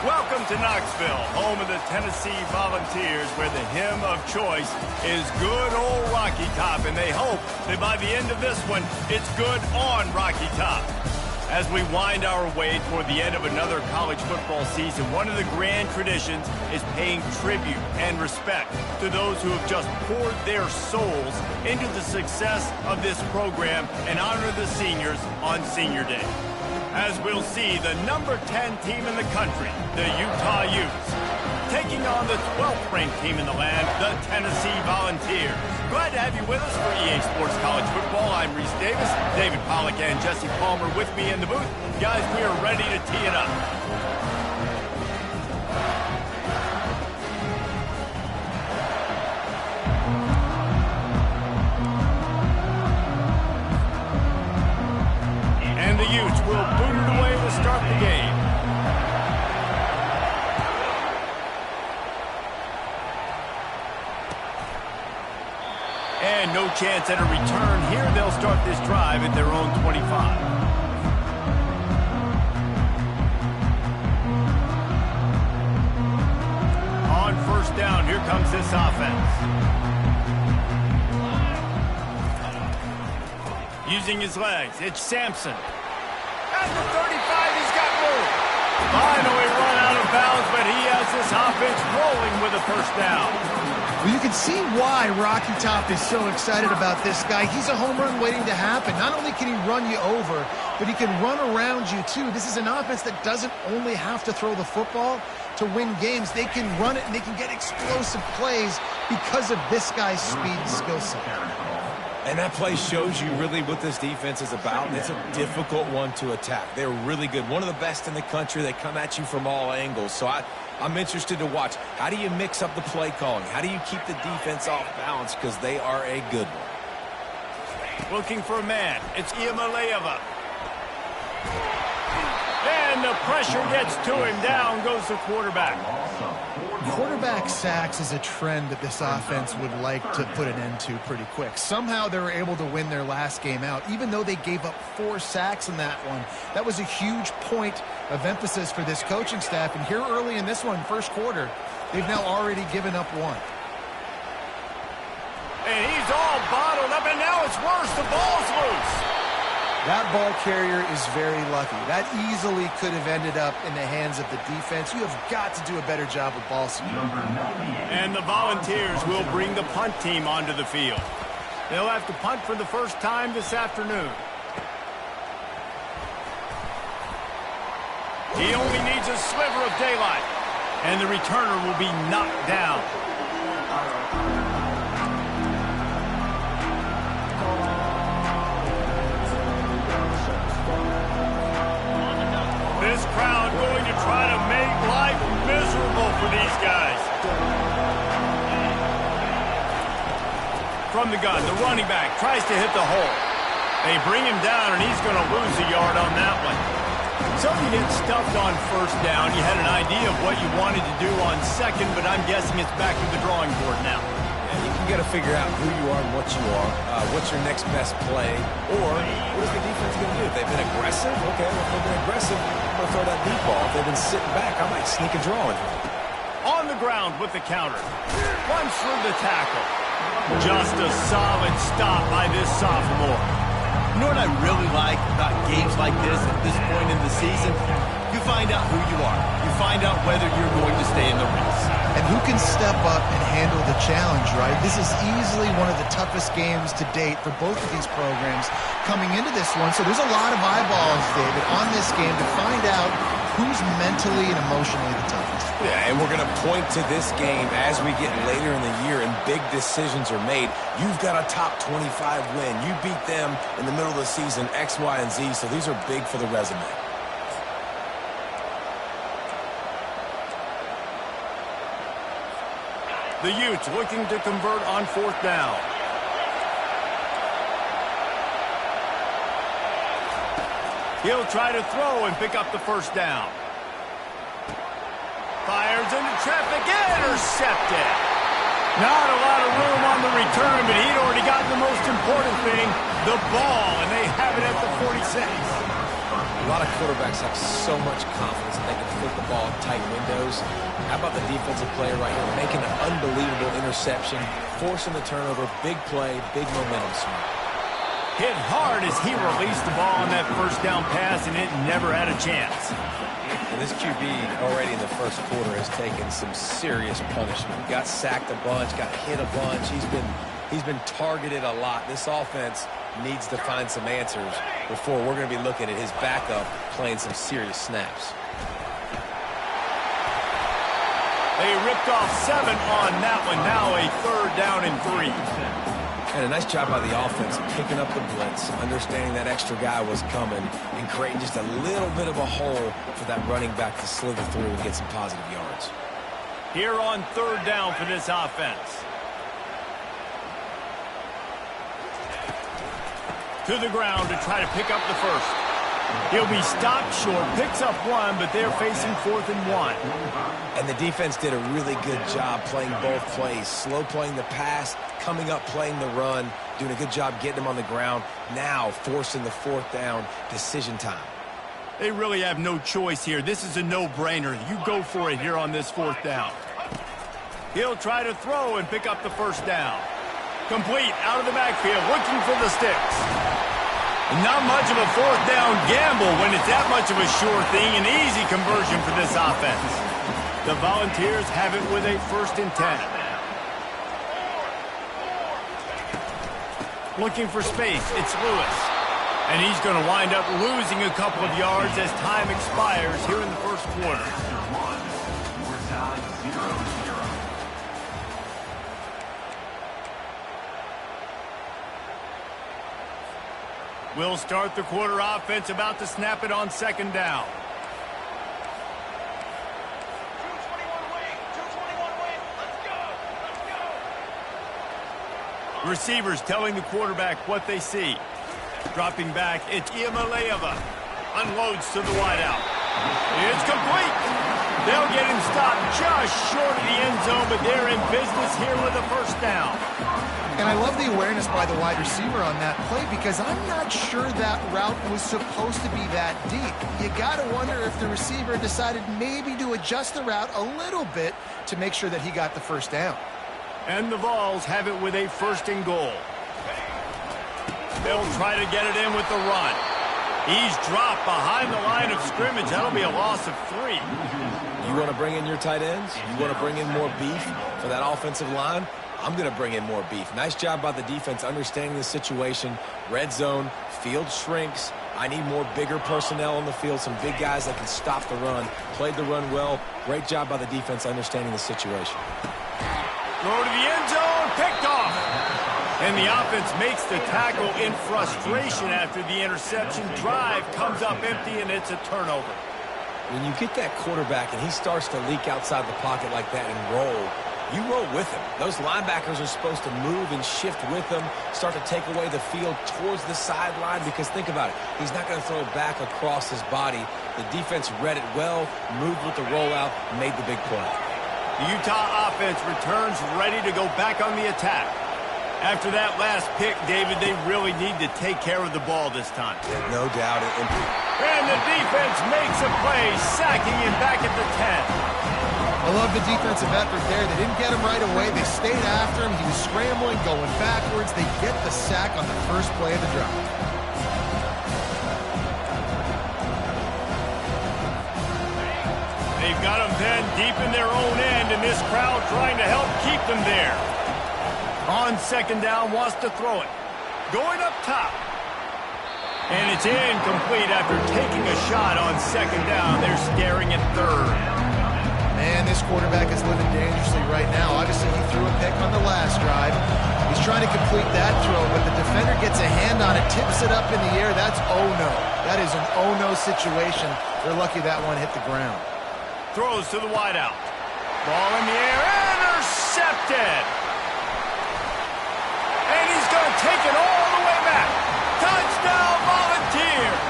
Welcome to Knoxville, home of the Tennessee Volunteers, where the hymn of choice is good old Rocky Top, and they hope that by the end of this one, it's good on Rocky Top. As we wind our way toward the end of another college football season, one of the grand traditions is paying tribute and respect to those who have just poured their souls into the success of this program and honor the seniors on Senior Day. As we'll see, the number 10 team in the country, the Utah Utes, taking on the 12th ranked team in the land, the Tennessee Volunteers. Glad to have you with us for EA Sports College Football. I'm Reese Davis, David Pollack and Jesse Palmer with me in the booth. Guys, we are ready to tee it up. And the Utes will boot it away to start the game. And no chance at a return here. They'll start this drive at their own 25. On first down, here comes this offense. Using his legs, it's Sampson. At the 35, he's got room. Finally run out of bounds, but he has this offense rolling with a first down. Well, you can see why Rocky Top is so excited about this guy. He's a home run waiting to happen. Not only can he run you over, but he can run around you too. This is an offense that doesn't only have to throw the football to win games. They can run it and they can get explosive plays because of this guy's speed and skill set. And that play shows you really what this defense is about. It's a difficult one to attack. They're really good. One of the best in the country. They come at you from all angles. So I'm interested to watch. How do you mix up the play calling? How do you keep the defense off balance? Because they are a good one. Looking for a man. It's Iamaleava. And the pressure gets to him. Down goes the quarterback. Quarterback sacks is a trend that this offense would like to put an end to pretty quick. Somehow they were able to win their last game out, even though they gave up 4 sacks in that one. That was a huge point of emphasis for this coaching staff. And here early in this one, first quarter, they've now already given up 1. And he's all bottled up, and now it's worse. The ball's loose. That ball carrier is very lucky. That easily could have ended up in the hands of the defense. You have got to do a better job with ball security. And the Volunteers will bring the punt team onto the field. They'll have to punt for the first time this afternoon. He only needs a sliver of daylight, and the returner will be knocked down. This crowd going to try to make life miserable for these guys. From the gun, the running back tries to hit the hole. They bring him down, and he's going to lose a yard on that one. So you get stuffed on first down. You had an idea of what you wanted to do on second, but I'm guessing it's back to the drawing board now. You got to figure out who you are and what you are. What's your next best play? Or what is the defense going to do? If they've been aggressive, okay, well, if they've been aggressive, I'm going to throw that deep ball. If they've been sitting back, I might sneak a draw in here. On the ground with the counter. Runs through the tackle. Just a solid stop by this sophomore. You know what I really like about games like this at this point in the season? You find out who you are. You find out whether you're going to stay in the race. And who can step up and handle the challenge, right? This is easily one of the toughest games to date for both of these programs coming into this one. So there's a lot of eyeballs, David, on this game to find out who's mentally and emotionally the toughest. Yeah, and we're going to point to this game as we get later in the year and big decisions are made. You've got a top 25 win. You beat them in the middle of the season, X, Y, and Z, so these are big for the resume. The Utes looking to convert on fourth down. He'll try to throw and pick up the first down. Fires into traffic, intercepted. Not a lot of room on the return, but he'd already gotten the most important thing, the ball, and they have it at the 46. A lot of quarterbacks have so much confidence that they can fit the ball in tight windows. How about the defensive player right here making an unbelievable interception, forcing the turnover, big play, big momentum swing. Hit hard as he released the ball on that first down pass, and it never had a chance. And this QB already in the first quarter has taken some serious punishment. Got sacked a bunch, got hit a bunch. He's been targeted a lot. This offense needs to find some answers before we're going to be looking at his backup playing some serious snaps. They ripped off 7 on that one. Now a 3rd down and 3. And a nice job by the offense picking up the blitz, understanding that extra guy was coming, and creating just a little bit of a hole for that running back to slither through and get some positive yards. Here on 3rd down for this offense. To the ground to try to pick up the first. He'll be stopped short, picks up 1, but they're facing 4th and 1. And the defense did a really good job playing both plays. Slow playing the pass, coming up playing the run, doing a good job getting him on the ground. Now forcing the 4th down, decision time. They really have no choice here. This is a no-brainer. You go for it here on this 4th down. He'll try to throw and pick up the first down. Complete out of the backfield, looking for the sticks. Not much of a 4th down gamble when it's that much of a sure thing. An easy conversion for this offense. The Volunteers have it with a 1st and 10. Looking for space, it's Lewis. And he's going to wind up losing a couple of yards as time expires here in the first quarter. We'll start the quarter offense, about to snap it on 2nd down. Receivers telling the quarterback what they see. Dropping back, it's Iamaleava. Unloads to the wideout. It's complete. They'll get him stopped just short of the end zone, but they're in business here with a 1st down. And I love the awareness by the wide receiver on that play, because I'm not sure that route was supposed to be that deep. You got to wonder if the receiver decided maybe to adjust the route a little bit to make sure that he got the 1st down. And the Vols have it with a 1st and goal. They'll try to get it in with the run. He's dropped behind the line of scrimmage. That'll be a loss of 3. You want to bring in your tight ends? You want to bring in more beef for that offensive line? I'm going to bring in more beef. Nice job by the defense understanding the situation. Red zone, field shrinks. I need more bigger personnel on the field, some big guys that can stop the run. Played the run well. Great job by the defense understanding the situation. Throw to the end zone, picked off. And the offense makes the tackle in frustration after the interception. Drive comes up empty, and it's a turnover. When you get that quarterback and he starts to leak outside the pocket like that and roll, you roll with him. Those linebackers are supposed to move and shift with him, start to take away the field towards the sideline, because think about it. He's not going to throw it back across his body. The defense read it well, moved with the rollout, made the big play. The Utah offense returns ready to go back on the attack. After that last pick, David, they really need to take care of the ball this time. No doubt. And the defense makes a play, sacking him back at the 10. I love the defensive effort there. They didn't get him right away. They stayed after him. He was scrambling, going backwards. They get the sack on the first play of the drive. They've got them then deep in their own end, and this crowd trying to help keep them there. On 2nd down, wants to throw it. Going up top. And it's incomplete after taking a shot on 2nd down. They're staring at 3rd. Man, this quarterback is living dangerously right now. Obviously, he threw a pick on the last drive. He's trying to complete that throw, but the defender gets a hand on it, tips it up in the air. That's oh-no. That is an oh-no situation. They're lucky that one hit the ground. Throws to the wideout. Ball in the air, intercepted. And he's going to take it all the way back. Touchdown, Volunteers.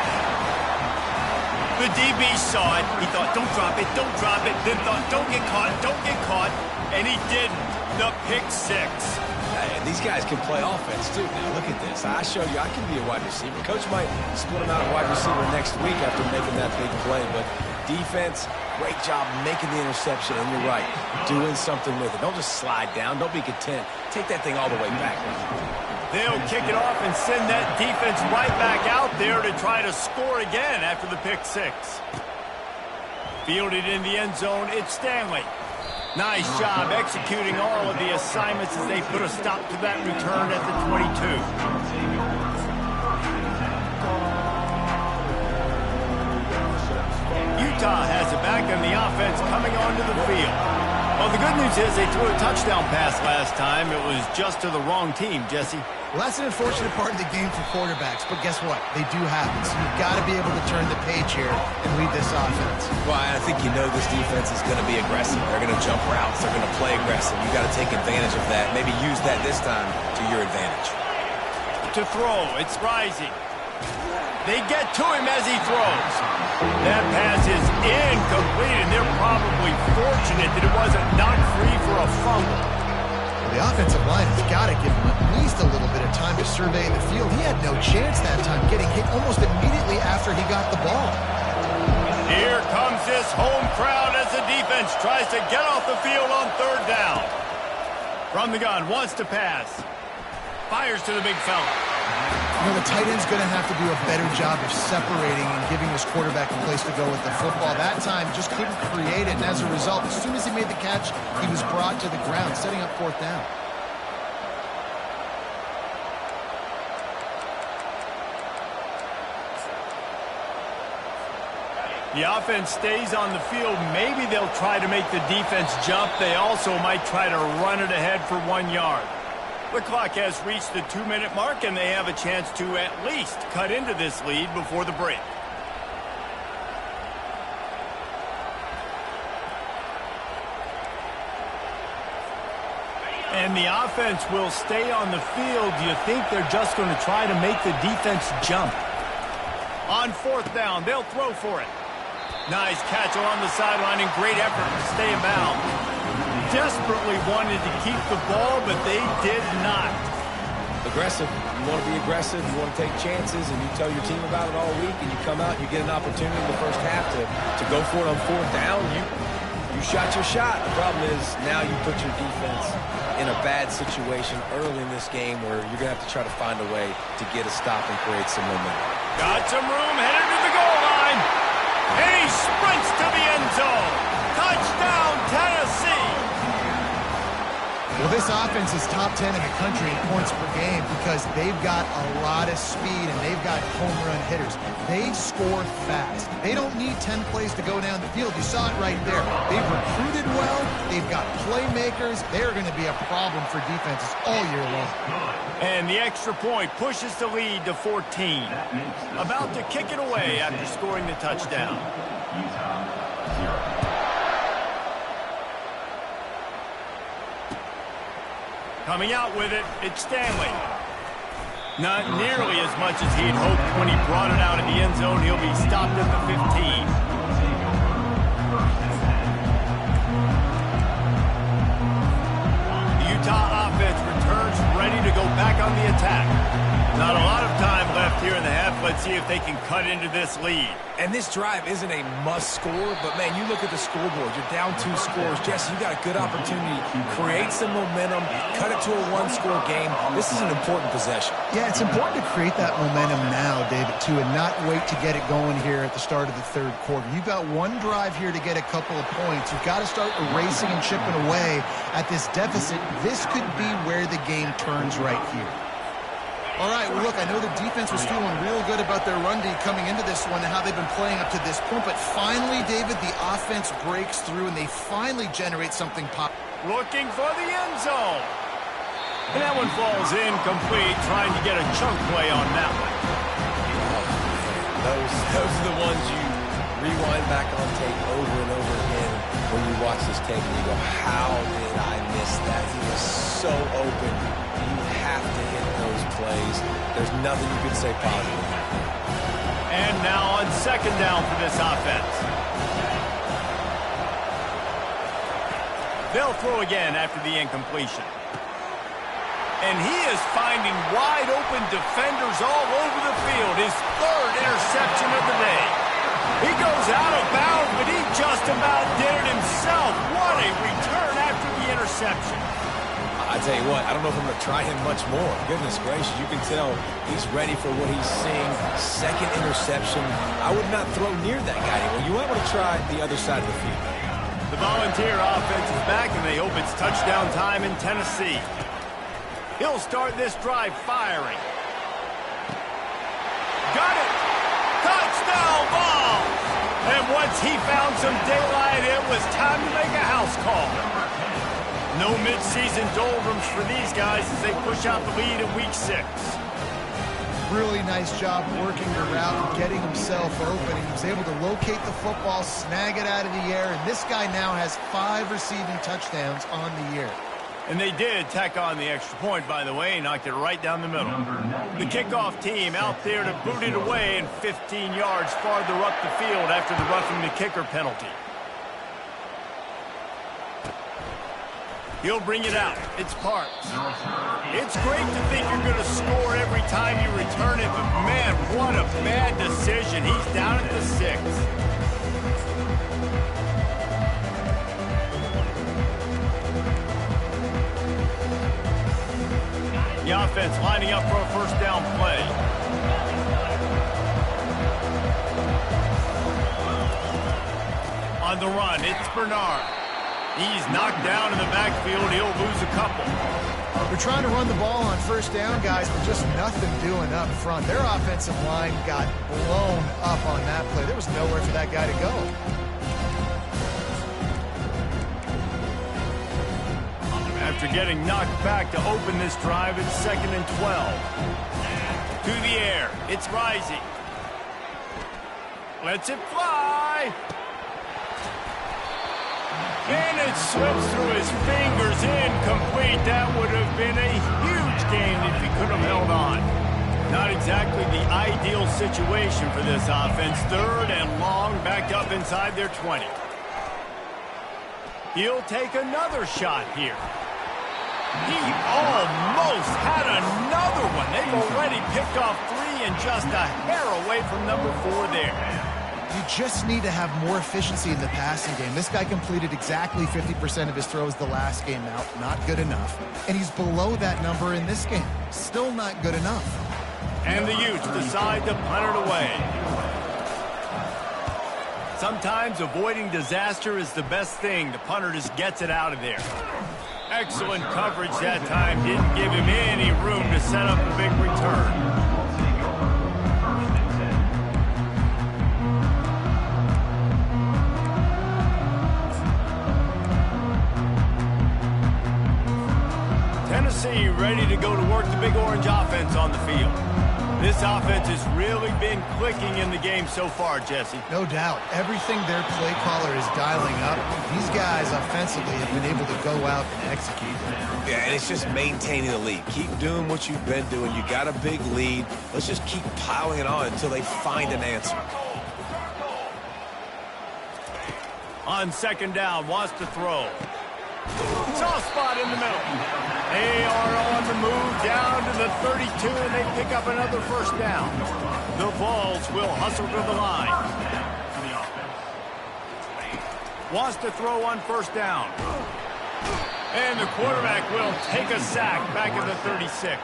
The DB saw it. He thought, don't drop it, don't drop it. Then thought, don't get caught, don't get caught. And he didn't. The pick 6. Hey, these guys can play offense, too. Now, look at this. I show you I can be a wide receiver. Coach might split him out at wide receiver next week after making that big play. But defense, great job making the interception. And you're right, doing something with it. Don't just slide down. Don't be content. Take that thing all the way back. They'll kick it off and send that defense right back out there to try to score again after the pick six. Fielded in the end zone, it's Stanley. Nice job executing all of the assignments as they put a stop to that return at the 22. Utah has it back on the offense coming onto the field. Well, the good news is they threw a touchdown pass last time. It was just to the wrong team, Jesse. Well, that's an unfortunate part of the game for quarterbacks, but guess what? They do happen, so you've got to be able to turn the page here and lead this offense. Well, I think you know this defense is going to be aggressive. They're going to jump routes. They're going to play aggressive. You've got to take advantage of that. Maybe use that this time to your advantage. To throw, it's Rising. They get to him as he throws. That pass is incomplete, and they're probably fortunate that it wasn't knocked free for a fumble. The offensive line has got to give him at least a little bit of time to survey the field. He had no chance that time, getting hit almost immediately after he got the ball. Here comes this home crowd as the defense tries to get off the field on third down. From the gun, wants to pass. Fires to the big fella. You know, the tight end's going to have to do a better job of separating and giving his quarterback a place to go with the football. That time just couldn't create it, and as a result, as soon as he made the catch, he was brought to the ground, setting up fourth down. The offense stays on the field. Maybe they'll try to make the defense jump. They also might try to run it ahead for 1 yard. The clock has reached the 2-minute mark, and they have a chance to at least cut into this lead before the break. And the offense will stay on the field. Do you think they're just going to try to make the defense jump? On fourth down, they'll throw for it. Nice catch along the sideline and great effort to stay in bounds. Desperately wanted to keep the ball, but they did not. Aggressive. You want to be aggressive. You want to take chances, and you tell your team about it all week, and you come out and you get an opportunity in the first half to go for it on fourth down. You shot your shot. The problem is now you put your defense in a bad situation early in this game where you're going to have to try to find a way to get a stop and create some momentum. Got some room, headed to the goal line. And he sprints to the end zone. Touchdown, Tennessee. Well, this offense is top 10 in the country in points per game because they've got a lot of speed and they've got home run hitters. They score fast. They don't need 10 plays to go down the field. You saw it right there. They've recruited well. They've got playmakers. They're going to be a problem for defenses all year long. And the extra point pushes the lead to 14. About to kick it away after scoring the touchdown. Coming out with it, it's Stanley. Not nearly as much as he'd hoped when he brought it out in the end zone. He'll be stopped at the 15. The Utah offense returns ready to go back on the attack. Not a lot of time left here in the half. Let's see if they can cut into this lead. And this drive isn't a must score, but, man, you look at the scoreboard. You're down 2 scores. Jesse, you got a good opportunity. Create some momentum. Cut it to a 1-score game. This is an important possession. Yeah, it's important to create that momentum now, David, too, and not wait to get it going here at the start of the third quarter. You've got one drive here to get a couple of points. You've got to start erasing and chipping away at this deficit. This could be where the game turns right here. All right, well, look, I know the defense was feeling real good about their run D coming into this one and how they've been playing up to this point, but finally, David, the offense breaks through and they finally generate something positive. Looking for the end zone. And that one falls incomplete, trying to get a chunk play on that one. Those are the ones you rewind back on tape over and over again when you watch this tape and you go, how did I miss that? He was so open. You have to hit those plays. There's nothing you can say positive. And now on second down for this offense. They'll throw again after the incompletion. And he is finding wide-open defenders all over the field. His third interception of the day. He goes out of bounds, but he just about did it himself. What a return after the interception. I tell you what, I don't know if I'm going to try him much more. Goodness gracious, you can tell he's ready for what he's seeing. Second interception. I would not throw near that guy anymore. You might want to try the other side of the field. The Volunteer offense is back, and they hope it's touchdown time in Tennessee. He'll start this drive firing. Got it! Touchdown ball! And once he found some daylight, it was time to make a house call. No midseason doldrums for these guys as they push out the lead in Week 6. Really nice job working the route and getting himself open. He was able to locate the football, snag it out of the air, and this guy now has 5 receiving touchdowns on the year. And they did tack on the extra point, by the way, knocked it right down the middle. The kickoff team out there to boot it away and 15 yards farther up the field after the roughing the kicker penalty. He'll bring it out. It's Parks. It's great to think you're going to score every time you return it, but man, what a bad decision. He's down at the 6. The offense lining up for a first down play. On the run, it's Bernard. He's knocked down in the backfield. He'll lose a couple. They're trying to run the ball on first down, guys, but just nothing doing up front. Their offensive line got blown up on that play. There was nowhere for that guy to go. After getting knocked back to open this drive, it's 2nd and 12. To the air. It's Rising. Lets it fly. And it slips through his fingers, incomplete. That would have been a huge gain if he could have held on. Not exactly the ideal situation for this offense. 3rd and long, back up inside their 20. He'll take another shot here. He almost had another one. They've already picked off 3 and just a hair away from number 4 there. You just need to have more efficiency in the passing game. This guy completed exactly 50% of his throws the last game out. Not good enough. And he's below that number in this game. Still not good enough. And the Utes decide to punt it away. Sometimes avoiding disaster is the best thing. The punter just gets it out of there. Excellent coverage that time. Didn't give him any room to set up a big return. Tennessee ready to go to work the Big Orange offense on the field. This offense has really been clicking in the game so far, Jesse. No doubt. Everything their play caller is dialing up, these guys offensively have been able to go out and execute. Yeah, and it's just maintaining the lead. Keep doing what you've been doing. You got a big lead. Let's just keep piling it on until they find an answer. On 2nd down, wants to throw. Soft spot in the middle. They are on the move down to the 32, and they pick up another first down. The Vols will hustle to the line. Wants to throw on first down. And the quarterback will take a sack back at the 36.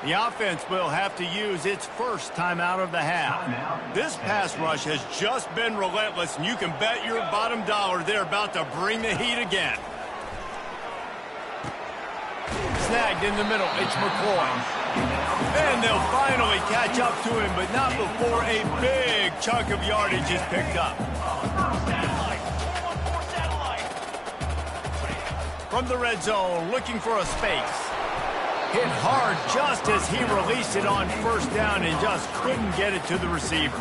The offense will have to use its first timeout of the half. This pass rush has just been relentless, and you can bet your bottom dollar they're about to bring the heat again. Snagged in the middle, it's McCoy. And they'll finally catch up to him, but not before a big chunk of yardage is picked up. From the red zone, looking for a space. Hit hard just as he released it on first down and just couldn't get it to the receiver.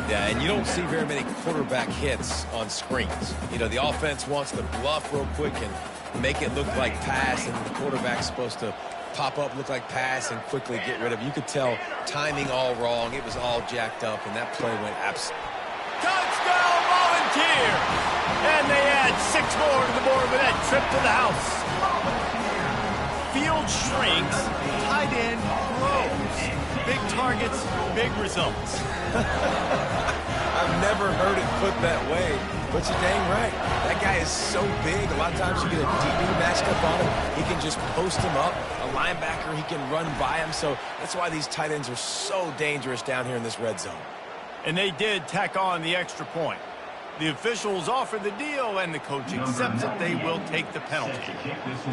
Yeah, and you don't see very many quarterback hits on screens. You know, the offense wants to bluff real quick and make it look like pass, and the quarterback's supposed to pop up, look like pass, and quickly get rid of it. You could tell timing all wrong. It was all jacked up, and that play went absolutely. Touchdown, Volunteer! And they add 6 more to the board with that trip to the house. Field field shrinks, tight end grows. Big targets, big results. I've never heard it put that way, but you're dang right. That guy is so big. A lot of times you get a DB matched up on him. He can just post him up. A linebacker, he can run by him. So that's why these tight ends are so dangerous down here in this red zone. And they did tack on the extra point. The officials offer the deal, and the coach accepts it. They will take the penalty.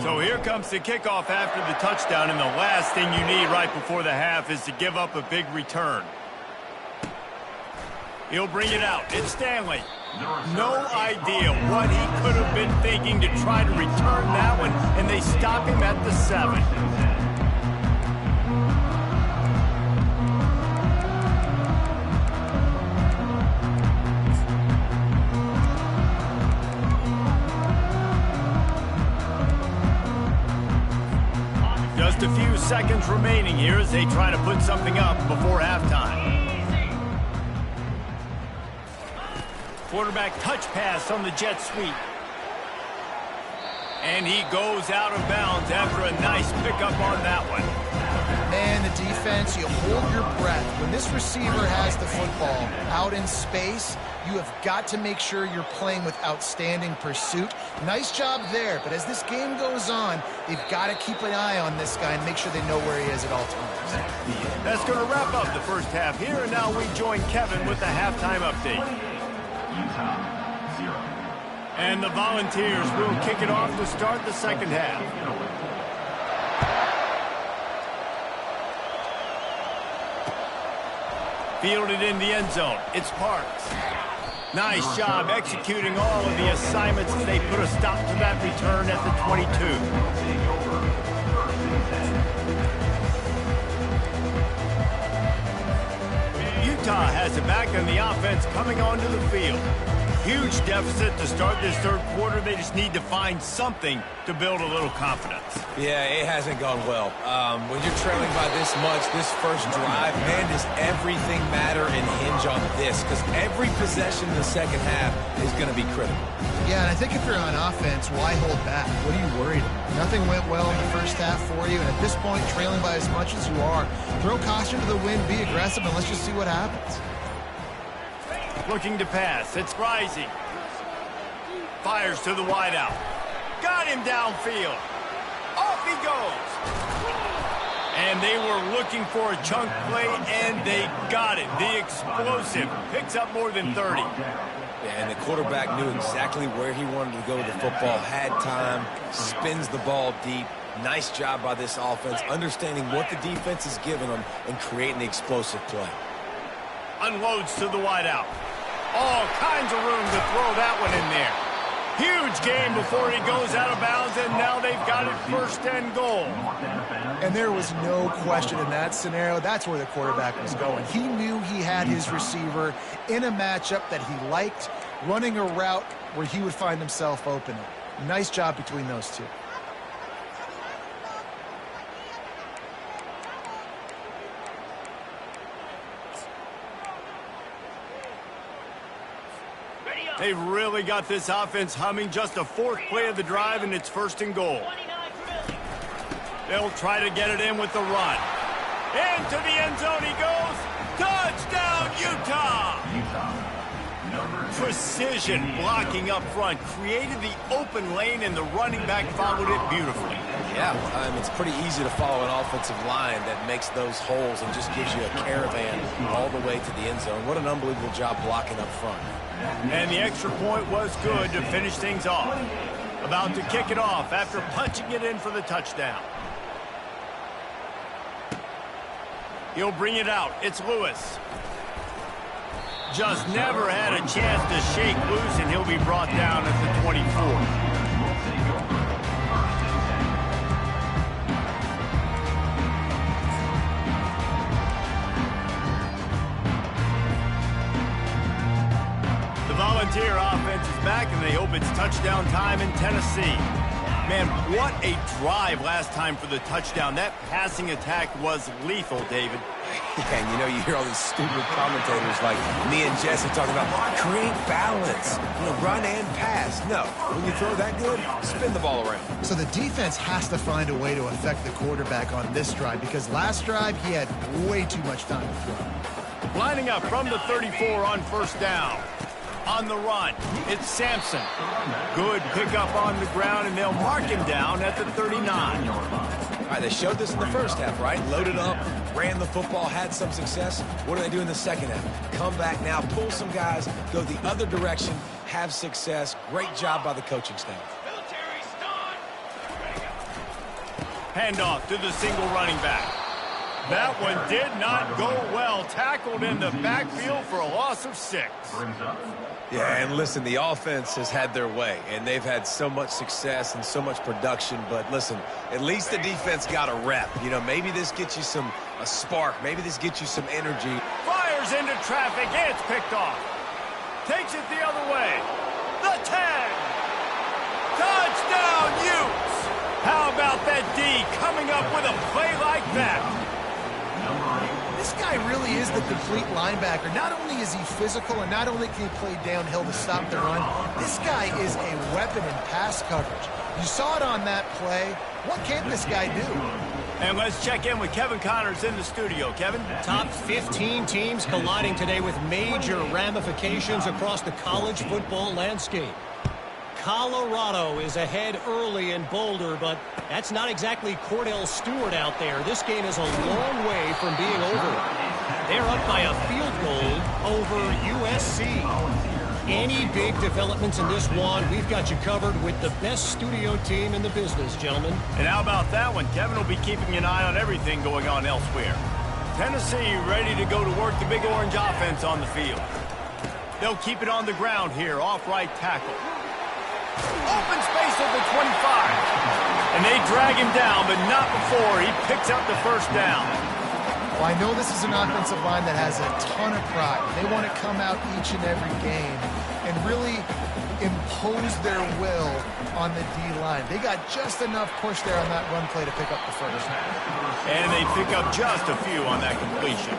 So here comes the kickoff after the touchdown, and the last thing you need right before the half is to give up a big return. He'll bring it out. It's Stanley. No idea what he could have been thinking to try to return that one, and they stop him at the 7. Just a few seconds remaining here as they try to put something up before halftime. Quarterback touch pass on the jet sweep. And he goes out of bounds after a nice pickup on that one. Man, the defense, you hold your breath. When this receiver has the football out in space, you have got to make sure you're playing with outstanding pursuit. Nice job there, but as this game goes on, they've got to keep an eye on this guy and make sure they know where he is at all times. That's going to wrap up the first half here, and now we join Kevin with the halftime update. And the Volunteers will kick it off to start the second half. Fielded in the end zone. It's Parks. Nice job executing all of the assignments. They put a stop to that return at the 22. Utah has it back on the offense coming onto the field. Huge deficit to start this third quarter. They just need to find something to build a little confidence. Yeah, it hasn't gone well. When you're trailing by this much, this first drive, man, does everything matter and hinge on this? Because every possession in the second half is going to be critical. Yeah, and I think if you're on offense, why hold back? What are you worried about? Nothing went well in the first half for you, and at this point, trailing by as much as you are, throw caution to the wind, be aggressive, and let's just see what happens. Looking to pass. It's Rising. Fires to the wideout. Got him downfield. Off he goes. And they were looking for a chunk play, and they got it. The explosive picks up more than 30. Yeah, and the quarterback knew exactly where he wanted to go with the football, had time, spins the ball deep. Nice job by this offense, understanding what the defense is giving them and creating the explosive play. Unloads to the wideout. All kinds of room to throw that one in there. Huge game before he goes out of bounds, and now they've got it first and goal. And there was no question in that scenario. That's where the quarterback was going. He knew he had his receiver in a matchup that he liked, running a route where he would find himself open. Nice job between those two. They've really got this offense humming. Just a fourth play of the drive, and it's first and goal. They'll try to get it in with the run. Into the end zone he goes. Touchdown, Utah! Precision blocking up front. Created the open lane, and the running back followed it beautifully. Yeah, it's pretty easy to follow an offensive line that makes those holes and just gives you a caravan all the way to the end zone. What an unbelievable job blocking up front. And the extra point was good to finish things off. About to kick it off after punching it in for the touchdown. He'll bring it out. It's Lewis. Just never had a chance to shake loose, and he'll be brought down at the 24. Volunteer offense is back, and they hope it's touchdown time in Tennessee. Man, what a drive last time for the touchdown. That passing attack was lethal, David. And you know, you hear all these stupid commentators like me and Jesse talking about create balance, run and pass. No, when you throw that good, spin the ball around. So the defense has to find a way to affect the quarterback on this drive because last drive he had way too much time to throw. Lining up from the 34 on first down. On the run, it's Sampson. Good pickup on the ground, and they'll mark him down at the 39. All right, they showed this in the first half, right? Loaded up, ran the football, had some success. What do they do in the second half? Come back now, pull some guys, go the other direction, have success. Great job by the coaching staff. Handoff to the single running back. That one did not go well. Tackled in the backfield for a loss of 6. Yeah, and listen, the offense has had their way, and they've had so much success and so much production. But listen, at least the defense got a rep. Maybe this gets you a spark. Maybe this gets you some energy. Fires into traffic. It's picked off. Takes it the other way. The 10. Touchdown, Utes. How about that D coming up with a play like that? This guy really is the complete linebacker. Not only is he physical and not only can he play downhill to stop the run, this guy is a weapon in pass coverage. You saw it on that play. What can this guy do? And let's check in with Kevin Connors in the studio. Kevin? Top 15 teams colliding today with major ramifications across the college football landscape. Colorado is ahead early in Boulder, but that's not exactly Cordell Stewart out there. This game is a long way from being over. They're up by a field goal over USC. Any big developments in this one, we've got you covered with the best studio team in the business, gentlemen. And how about that one? Kevin will be keeping an eye on everything going on elsewhere. Tennessee ready to go to work the Big Orange offense on the field. They'll keep it on the ground here, off right tackle. Open space at the 25. And they drag him down, but not before he picks up the first down. Well, I know this is an offensive line that has a ton of pride. They want to come out each and every game and really impose their will on the D-line. They got just enough push there on that run play to pick up the first. And they pick up just a few on that completion.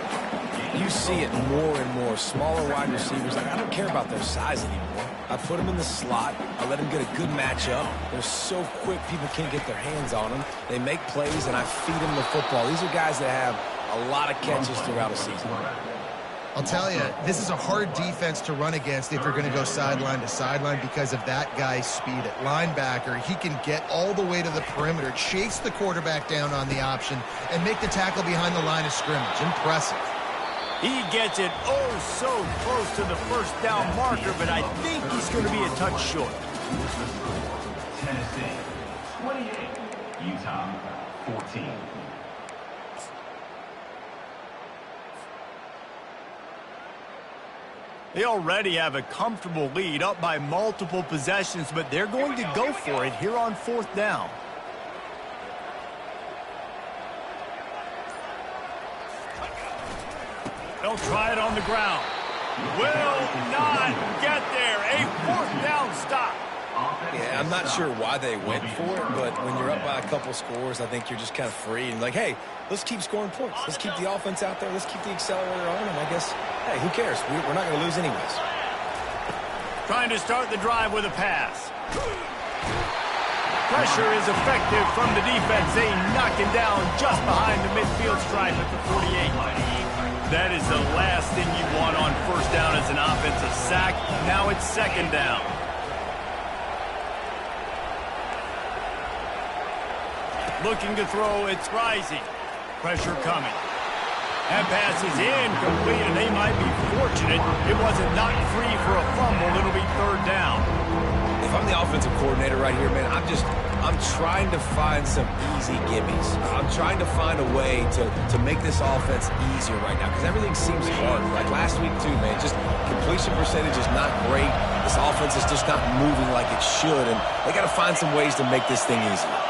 You see it more and more. Smaller wide receivers, I don't care about their size anymore. I put them in the slot. I let them get a good matchup. They're so quick, people can't get their hands on them. They make plays, and I feed them the football. These are guys that have a lot of catches throughout a season. I'll tell you, this is a hard defense to run against if you're going to go sideline to sideline because of that guy's speed at linebacker. He can get all the way to the perimeter, chase the quarterback down on the option, and make the tackle behind the line of scrimmage. Impressive. He gets it so close to the first down marker, but I think he's going to be a touch short. Tennessee, 28. Utah, 14. They already have a comfortable lead, up by multiple possessions, but they're going to go for it here on fourth down. They'll try it on the ground. Will not get there. A fourth down stop. Yeah, I'm not sure why they went for it, but when you're up by a couple scores, I think you're just kind of free and like, hey, let's keep scoring points. Let's keep the offense out there. Let's keep the accelerator on, and I guess, hey, who cares? We're not going to lose anyways. Trying to start the drive with a pass. Pressure is effective from the defense. They knock him down just behind the midfield stripe at the 48. That is the last thing you want on first down as an offensive sack. Now it's second down. Looking to throw, it's rising. Pressure coming. That pass is incomplete, and they might be fortunate it wasn't knocked free for a fumble. It'll be third down. If I'm the offensive coordinator right here, man, I'm trying to find some easy gimmies. I'm trying to find a way to make this offense easier right now because everything seems hard. Like last week, too, man, just completion percentage is not great. This offense is just not moving like it should, and they got to find some ways to make this thing easier.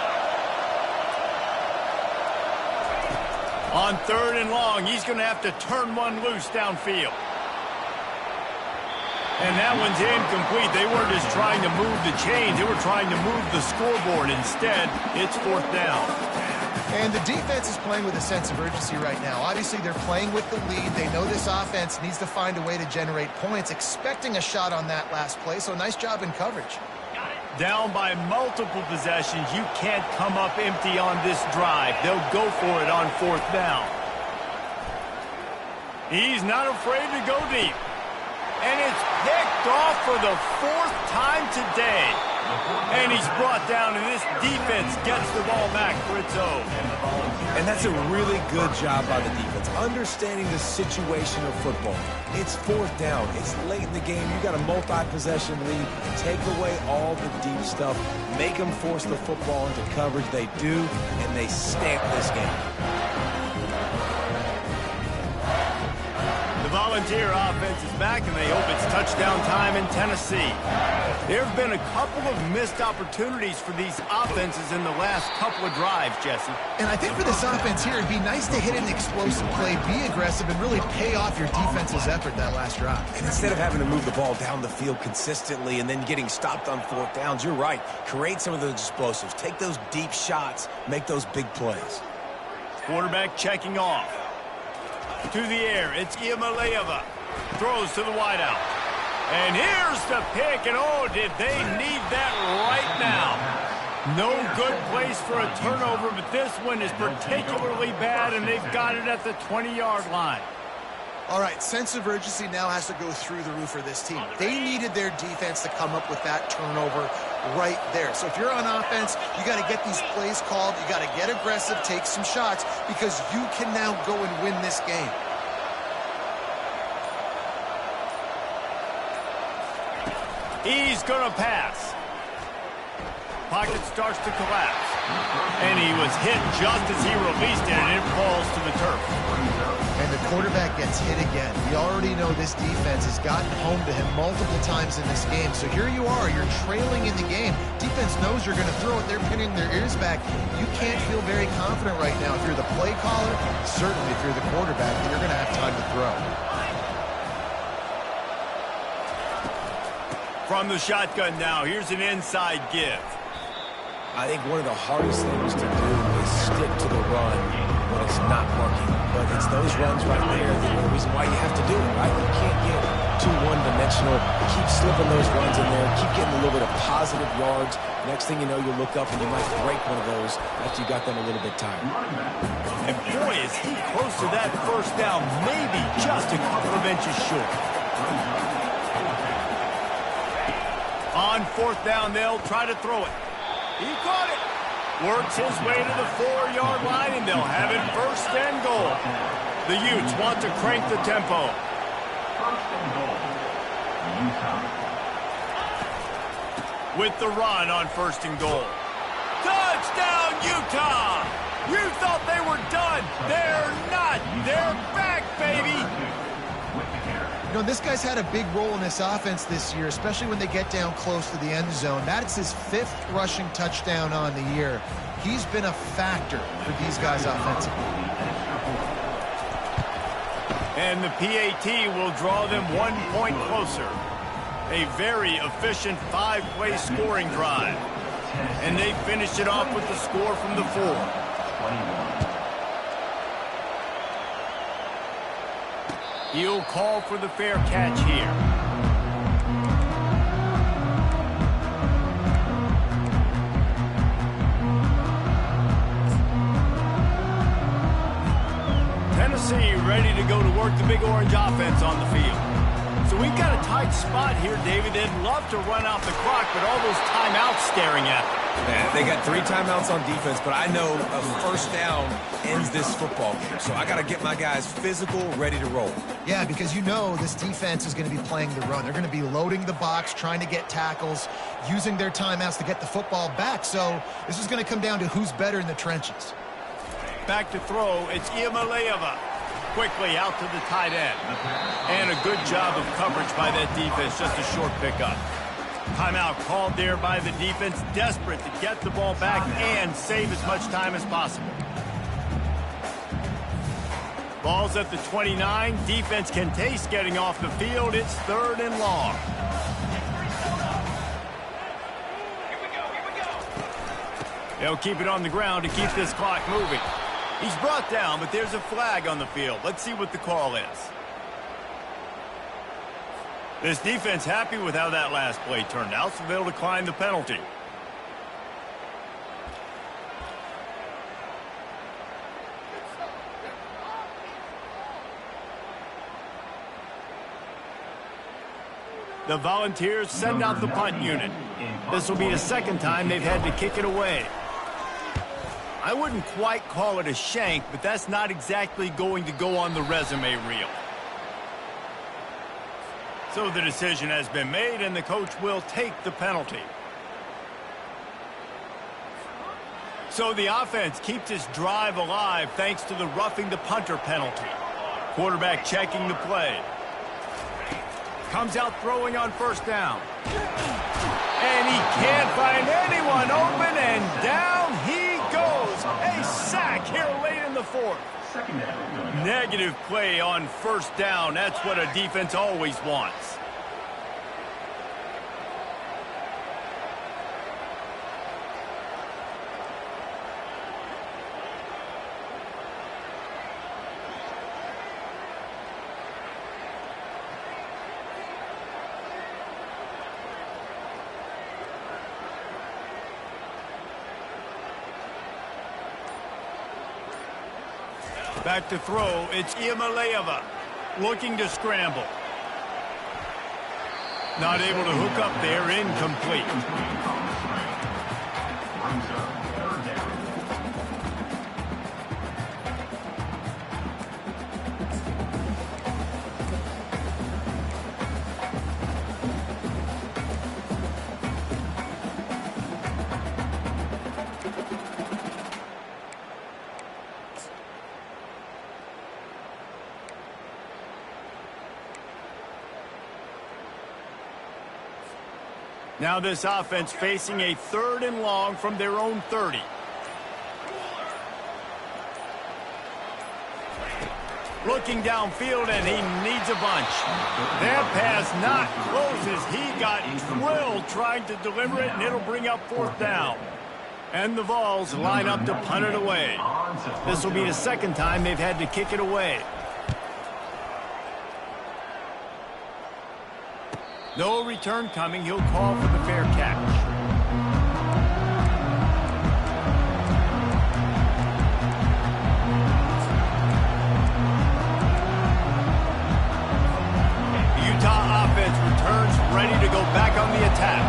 On third and long, he's going to have to turn one loose downfield. And that one's incomplete. They weren't just trying to move the chains. They were trying to move the scoreboard. Instead, it's 4th down. And the defense is playing with a sense of urgency right now. Obviously, they're playing with the lead. They know this offense needs to find a way to generate points, expecting a shot on that last play. So nice job in coverage. Down by multiple possessions. You can't come up empty on this drive. They'll go for it on 4th down. He's not afraid to go deep. And it's picked off for the 4th time today. And he's brought down, and this defense gets the ball back for its own. And that's a really good job by the defense, understanding the situation of football. It's 4th down. It's late in the game. You got a multi-possession lead. Take away all the deep stuff. Make them force the football into coverage. They do, and they stamp this game. The Volunteer offense is back, and they hope it's touchdown time in Tennessee. There have been a couple of missed opportunities for these offenses in the last couple of drives, Jesse. And I think for this offense here, it'd be nice to hit an explosive play, be aggressive, and really pay off your defense's effort that last drive. And instead of having to move the ball down the field consistently and then getting stopped on 4th downs, you're right. Create some of those explosives. Take those deep shots. Make those big plays. Quarterback checking off. To the air, it's Iamaleava. Throws to the wideout. And here's the pick, and oh, did they need that right now. No good place for a turnover, but this one is particularly bad, and they've got it at the 20-yard line. All right, sense of urgency now has to go through the roof for this team. They needed their defense to come up with that turnover right there. So if you're on offense, you got to get these plays called. You got to get aggressive, take some shots, because you can now go and win this game. He's going to pass. Pocket starts to collapse. And he was hit just as he released it, and it falls to the turf. And the quarterback gets hit again. We already know this defense has gotten home to him multiple times in this game. So here you are, you're trailing in the game. Defense knows you're going to throw it. They're pinning their ears back. You can't feel very confident right now. If you're the play caller, certainly if you're the quarterback, that you're going to have time to throw. From the shotgun now, here's an inside give. I think one of the hardest things to do is stick to the run when it's not working. But it's those runs right there that are the reason why you have to do it, right? You can't get too one-dimensional. Keep slipping those runs in there. Keep getting a little bit of positive yards. Next thing you know, you look up and you might break one of those after you got them a little bit tired. And boy, is he close to that 1st down, maybe just a couple of inches short. On 4th down, they'll try to throw it. He caught it. Works his way to the 4-yard line, and they'll have it 1st and goal. The Utes want to crank the tempo. 1st and goal. Utah. With the run on 1st and goal. Touchdown, Utah! You thought they were done. They're not. They're back, baby. You know, this guy's had a big role in this offense this year, especially when they get down close to the end zone. That's his 5th rushing touchdown on the year. He's been a factor for these guys offensively. And the PAT will draw them 1 point closer. A very efficient 5-play scoring drive. And they finished it off with the score from the 4. 21. He'll call for the fair catch here. Tennessee ready to go to work the Big Orange offense on the field. So we've got a tight spot here, David. They'd love to run out the clock, but all those timeouts staring at them. Man, they got 3 timeouts on defense, but I know a 1st down ends this football game. So I got to get my guys physical, ready to roll. Yeah, because you know this defense is going to be playing the run. They're going to be loading the box, trying to get tackles, using their timeouts to get the football back. So this is going to come down to who's better in the trenches. Back to throw, it's Iamaleava. Quickly out to the tight end. And a good job of coverage by that defense, just a short pickup. Timeout called there by the defense, desperate to get the ball back and save as much time as possible. Ball's at the 29. Defense can taste getting off the field. It's 3rd and long. They'll keep it on the ground to keep this clock moving. He's brought down, but there's a flag on the field. Let's see what the call is. This defense happy with how that last play turned out, so they'll decline the penalty. The Volunteers send out the punt unit. This will be the second time they've had to kick it away. I wouldn't quite call it a shank, but that's not exactly going to go on the resume reel. So the decision has been made, and the coach will take the penalty. So the offense keeps its drive alive thanks to the roughing the punter penalty. Quarterback checking the play. Comes out throwing on 1st down. And he can't find anyone open, and down he goes. A sack here late in the 4th. Negative play on 1st down. That's what a defense always wants. Back to throw, it's Iamaleava looking to scramble. Not able to hook up there, incomplete. Now this offense facing a 3rd and long from their own 30. Looking downfield, and he needs a bunch. That pass not close as he got drilled trying to deliver it, and it'll bring up 4th down. And the Vols line up to punt it away. This will be the second time they've had to kick it away. No return coming. He'll call for the fair catch. Utah offense returns ready to go back on the attack.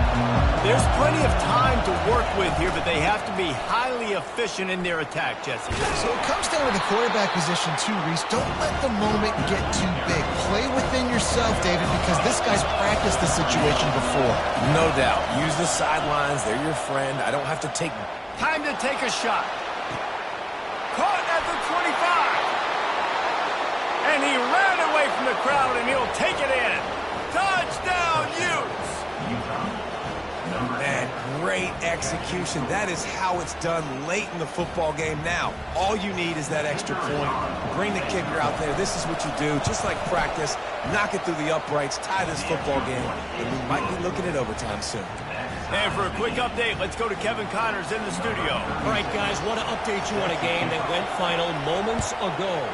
There's plenty of time to work with here, but they have to be highly efficient in their attack, Jesse. So it comes down to the quarterback position too, Reese. Don't let the moment get too big. Play within yourself, David, because this guy's practiced this situation before. No doubt. Use the sidelines. They're your friend. I don't have to take... Time to take a shot. Caught at the 25. And he ran away from the crowd, and he'll take it in. Touchdown, Utes! Man, great execution. That is how it's done late in the football game. Now, all you need is that extra point. Bring the kicker out there. This is what you do. Just like practice, knock it through the uprights, tie this football game, and we might be looking at overtime soon. And for a quick update, let's go to Kevin Connors in the studio. All right, guys, want to update you on a game that went final moments ago.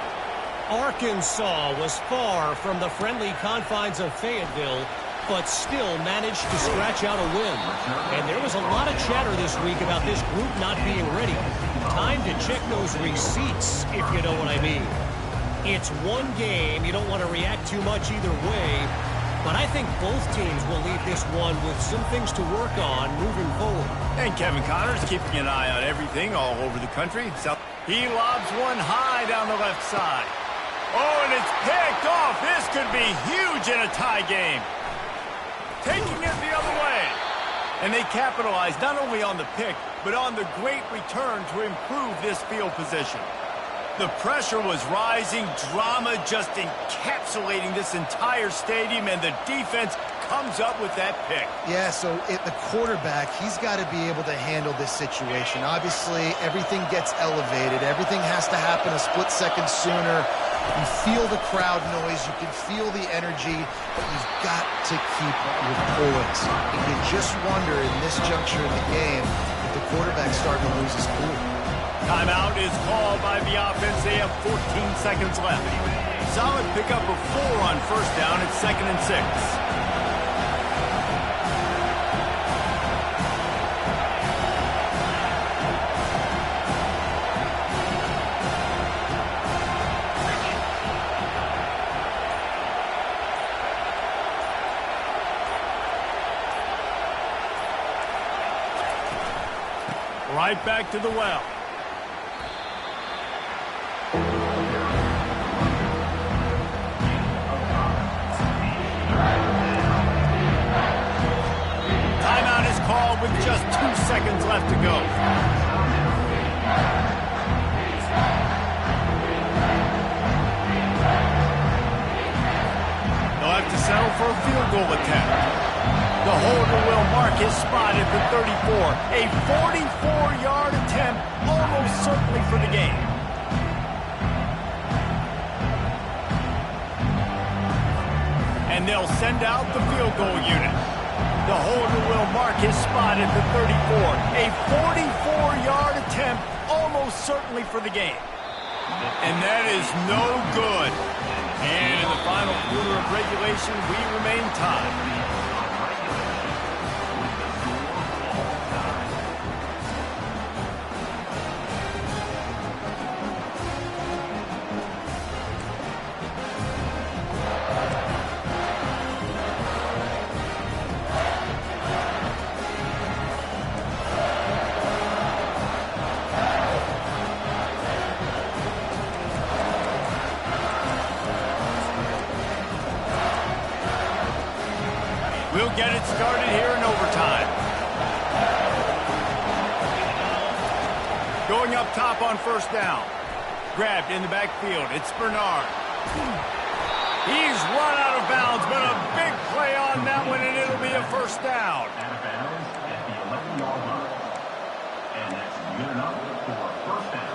Arkansas was far from the friendly confines of Fayetteville, but still managed to scratch out a win. And there was a lot of chatter this week about this group not being ready. Time to check those receipts, if you know what I mean. It's one game. You don't want to react too much either way. But I think both teams will leave this one with some things to work on moving forward. And Kevin Connors keeping an eye on everything all over the country. So he lobs one high down the left side. Oh, and it's picked off. This could be huge in a tie game. Taking it the other way. And they capitalize not only on the pick, but on the great return to improve this field position. The pressure was rising, drama just encapsulating this entire stadium, and the defense comes up with that pick. Yeah, so the quarterback, he's got to be able to handle this situation. Obviously, everything gets elevated. Everything has to happen a split second sooner. You feel the crowd noise, you can feel the energy, but you've got to keep your poise. And you just wonder in this juncture in the game if the quarterback's starting to lose his cool. Timeout is called by the offense. They have 14 seconds left. Solid pickup of 4 on first down. It's 2nd and 6. Right back to the well. Timeout is called with just 2 seconds left to go. They'll have to settle for a field goal attempt. The holder will mark his spot at the 34. A 44-yard attempt, almost certainly for the game. And they'll send out the field goal unit. The holder will mark his spot at the 34. A 44-yard attempt, almost certainly for the game. And that is no good. And in the final quarter of regulation, we remain tied. We'll get it started here in overtime. Going up top on first down. Grabbed in the backfield. It's Bernard. He's run out of bounds, but a big play on that one, and it'll be a first down. Out of bounds at the 11-yard line. And that's good enough for a first down.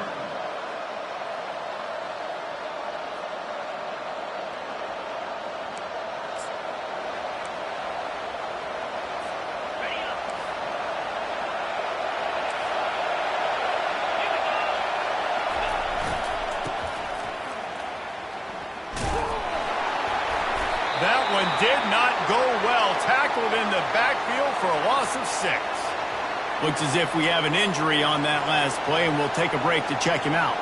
That one did not go well. Tackled in the backfield for a loss of 6. Looks as if we have an injury on that last play, and we'll take a break to check him out.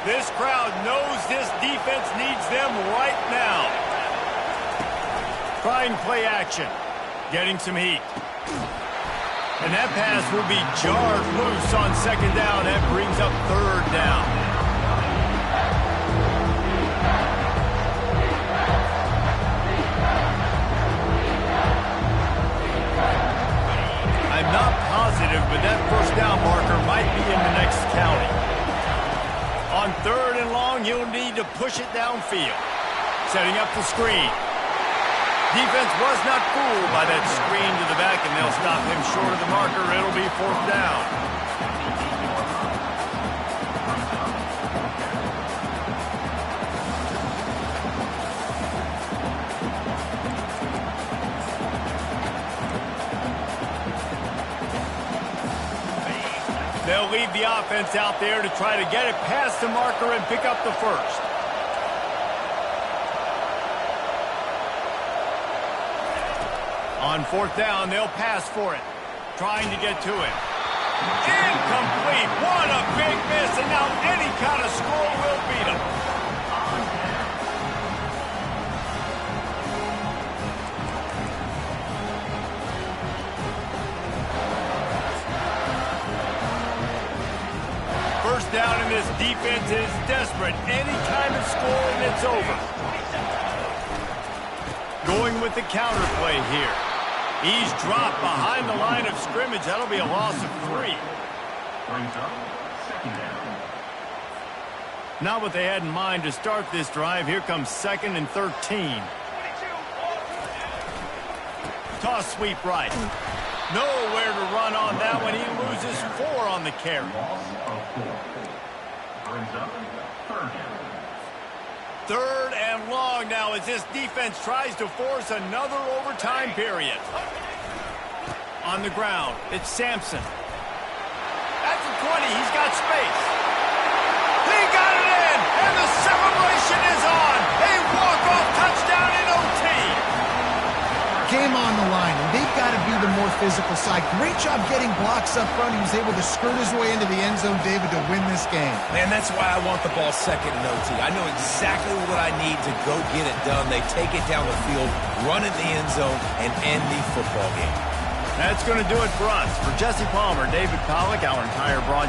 This crowd knows this defense needs them right now. Trying play action. Getting some heat. And that pass will be jarred loose on second down. That brings up third down. I'm not positive, but that first down marker might be in the next county. On third and long, he'll need to push it downfield. Setting up the screen. Defense was not fooled by that screen to the back, and they'll stop him short of the marker. It'll be fourth down. They'll leave the offense out there to try to get it past the marker and pick up the first. On fourth down, they'll pass for it. Trying to get to it. Incomplete. What a big miss, and now any kind of score will beat them. First down, and this defense is desperate. Any kind of score, and it's over. Going with the counter play here. He's dropped behind the line of scrimmage. That'll be a loss of 3. Brings up second down. Not what they had in mind to start this drive. Here comes 2nd and 13. Toss sweep right. Nowhere to run on that one. He loses 4 on the carry. Loss of 4. Brings up third down. 3rd and long now as this defense tries to force another overtime period. On the ground, it's Sampson. At the 20, he's got space. He got it in, and the celebration is on. A walk-off touchdown in OT. Game on the line, and they've got to be the more physical side. Great job getting blocks up front. He was able to skirt his way into the end zone, David, to win this game. Man, that's why I want the ball second in OT. I know exactly what I need to go get it done. They take it down the field, run in the end zone, and end the football game. That's going to do it for us. For Jesse Palmer, David Pollack, our entire broadcast.